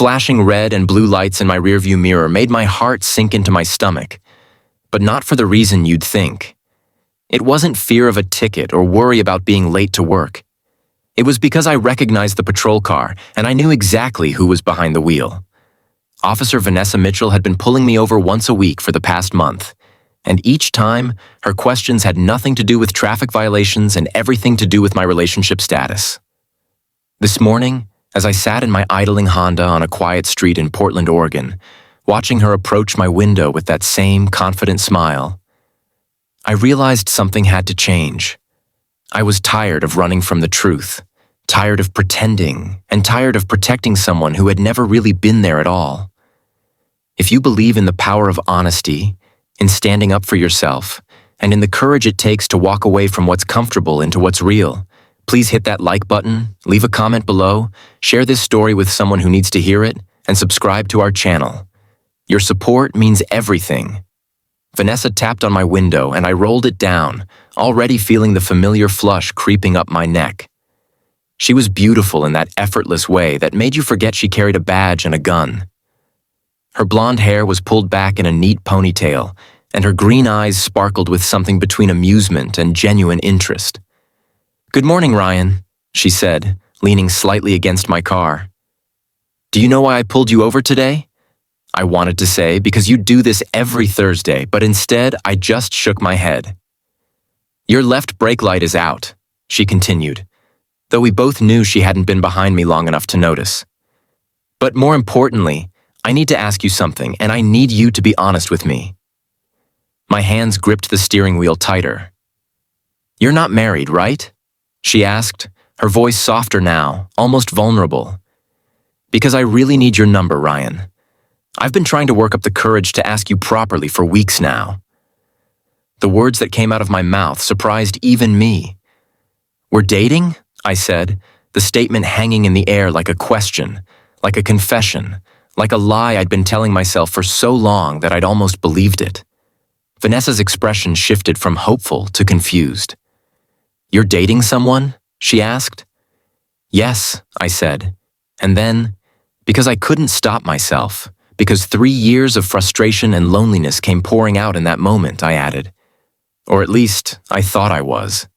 flashing red and blue lights in my rearview mirror made my heart sink into my stomach, but not for the reason you'd think. It wasn't fear of a ticket or worry about being late to work. It was because I recognized the patrol car and I knew exactly who was behind the wheel. Officer Vanessa Mitchell had been pulling me over once a week for the past month, and each time, her questions had nothing to do with traffic violations and everything to do with my relationship status. This morning, as I sat in my idling Honda on a quiet street in Portland, Oregon, watching her approach my window with that same confident smile, I realized something had to change. I was tired of running from the truth, tired of pretending, and tired of protecting someone who had never really been there at all. If you believe in the power of honesty, in standing up for yourself, and in the courage it takes to walk away from what's comfortable into what's real, please hit that like button, leave a comment below, share this story with someone who needs to hear it, and subscribe to our channel. Your support means everything. Vanessa tapped on my window and I rolled it down, already feeling the familiar flush creeping up my neck. She was beautiful in that effortless way that made you forget she carried a badge and a gun. Her blonde hair was pulled back in a neat ponytail, and her green eyes sparkled with something between amusement and genuine interest. "Good morning, Ryan," she said, leaning slightly against my car. "Do you know why I pulled you over today?" I wanted to say, because you do this every Thursday, but instead I just shook my head. "Your left brake light is out," she continued, though we both knew she hadn't been behind me long enough to notice. "But more importantly, I need to ask you something, and I need you to be honest with me." My hands gripped the steering wheel tighter. "You're not married, right?" she asked, her voice softer now, almost vulnerable. "Because I really need your number, Ryan. I've been trying to work up the courage to ask you properly for weeks now." The words that came out of my mouth surprised even me. "We're dating?" I said, the statement hanging in the air like a question, like a confession, like a lie I'd been telling myself for so long that I'd almost believed it. Vanessa's expression shifted from hopeful to confused. "You're dating someone?" she asked. "Yes," I said. And then, because I couldn't stop myself, because 3 years of frustration and loneliness came pouring out in that moment, I added. Or at least, I thought I was.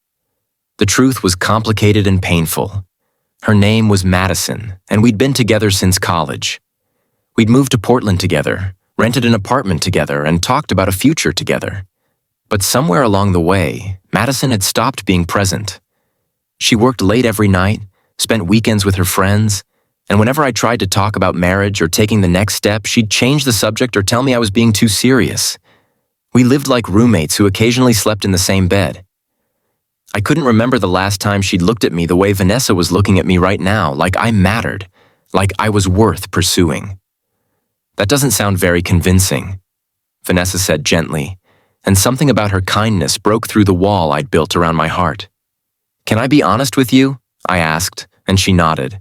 The truth was complicated and painful. Her name was Madison, and we'd been together since college. We'd moved to Portland together, rented an apartment together, and talked about a future together. But somewhere along the way, Madison had stopped being present. She worked late every night, spent weekends with her friends, and whenever I tried to talk about marriage or taking the next step, she'd change the subject or tell me I was being too serious. We lived like roommates who occasionally slept in the same bed. I couldn't remember the last time she'd looked at me the way Vanessa was looking at me right now, like I mattered, like I was worth pursuing. "That doesn't sound very convincing," Vanessa said gently, and something about her kindness broke through the wall I'd built around my heart. "Can I be honest with you?" I asked, and she nodded.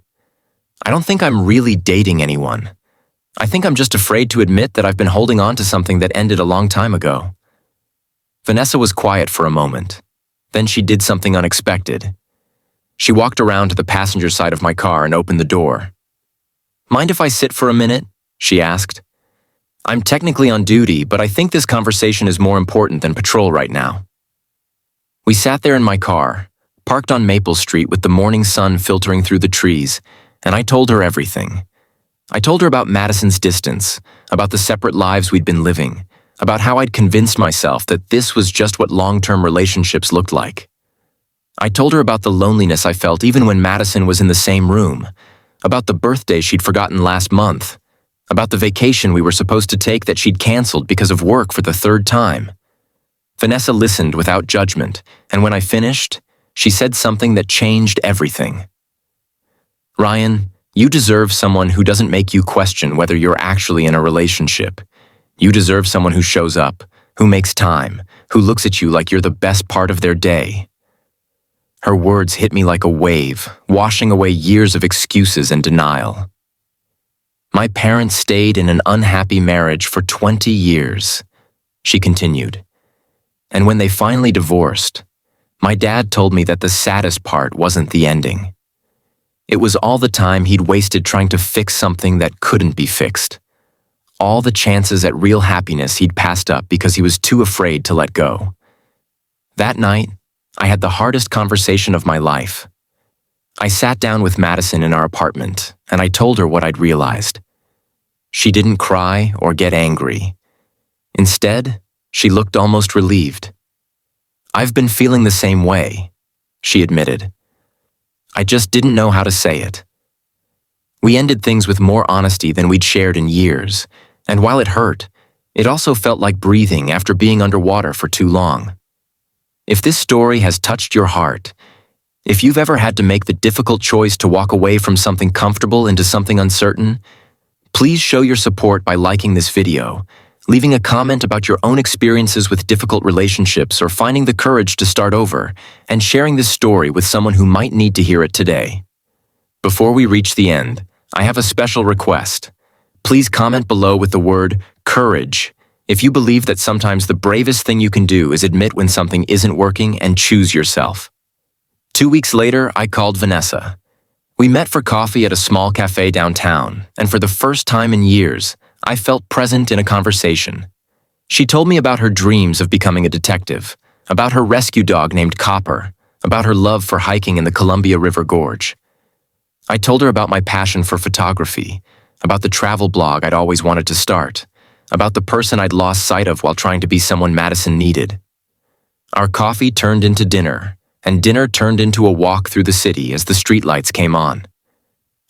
"I don't think I'm really dating anyone. I think I'm just afraid to admit that I've been holding on to something that ended a long time ago." Vanessa was quiet for a moment. Then she did something unexpected. She walked around to the passenger side of my car and opened the door. "Mind if I sit for a minute?" she asked. "I'm technically on duty, but I think this conversation is more important than patrol right now." We sat there in my car, parked on Maple Street with the morning sun filtering through the trees, and I told her everything. I told her about Madison's distance, about the separate lives we'd been living, about how I'd convinced myself that this was just what long-term relationships looked like. I told her about the loneliness I felt even when Madison was in the same room, about the birthday she'd forgotten last month, about the vacation we were supposed to take that she'd canceled because of work for the 3rd time. Vanessa listened without judgment, and when I finished, she said something that changed everything. "Ryan, you deserve someone who doesn't make you question whether you're actually in a relationship. You deserve someone who shows up, who makes time, who looks at you like you're the best part of their day." Her words hit me like a wave, washing away years of excuses and denial. "My parents stayed in an unhappy marriage for 20 years, she continued. "And when they finally divorced, my dad told me that the saddest part wasn't the ending. It was all the time he'd wasted trying to fix something that couldn't be fixed. All the chances at real happiness he'd passed up because he was too afraid to let go. That night, I had the hardest conversation of my life. I sat down with Madison in our apartment, and I told her what I'd realized. She didn't cry or get angry. Instead, she looked almost relieved. "I've been feeling the same way," she admitted. "I just didn't know how to say it." We ended things with more honesty than we'd shared in years, and while it hurt, it also felt like breathing after being underwater for too long. If this story has touched your heart, if you've ever had to make the difficult choice to walk away from something comfortable into something uncertain, please show your support by liking this video, leaving a comment about your own experiences with difficult relationships or finding the courage to start over, and sharing this story with someone who might need to hear it today. Before we reach the end, I have a special request. Please comment below with the word courage if you believe that sometimes the bravest thing you can do is admit when something isn't working and choose yourself. 2 weeks later, I called Vanessa. We met for coffee at a small cafe downtown, and for the first time in years, I felt present in a conversation. She told me about her dreams of becoming a detective, about her rescue dog named Copper, about her love for hiking in the Columbia River Gorge. I told her about my passion for photography, about the travel blog I'd always wanted to start, about the person I'd lost sight of while trying to be someone Madison needed. Our coffee turned into dinner, and dinner turned into a walk through the city as the streetlights came on.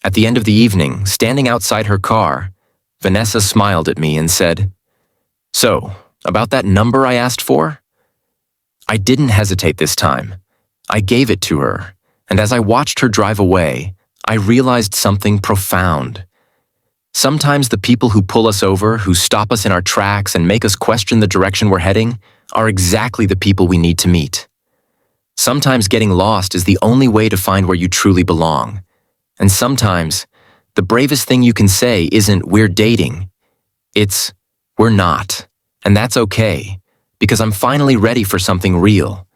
At the end of the evening, standing outside her car, Vanessa smiled at me and said, "So, about that number I asked for?" I didn't hesitate this time. I gave it to her, and as I watched her drive away, I realized something profound. Sometimes the people who pull us over, who stop us in our tracks and make us question the direction we're heading, are exactly the people we need to meet. Sometimes getting lost is the only way to find where you truly belong. And sometimes, the bravest thing you can say isn't "we're dating." It's "we're not." And that's okay, because I'm finally ready for something real.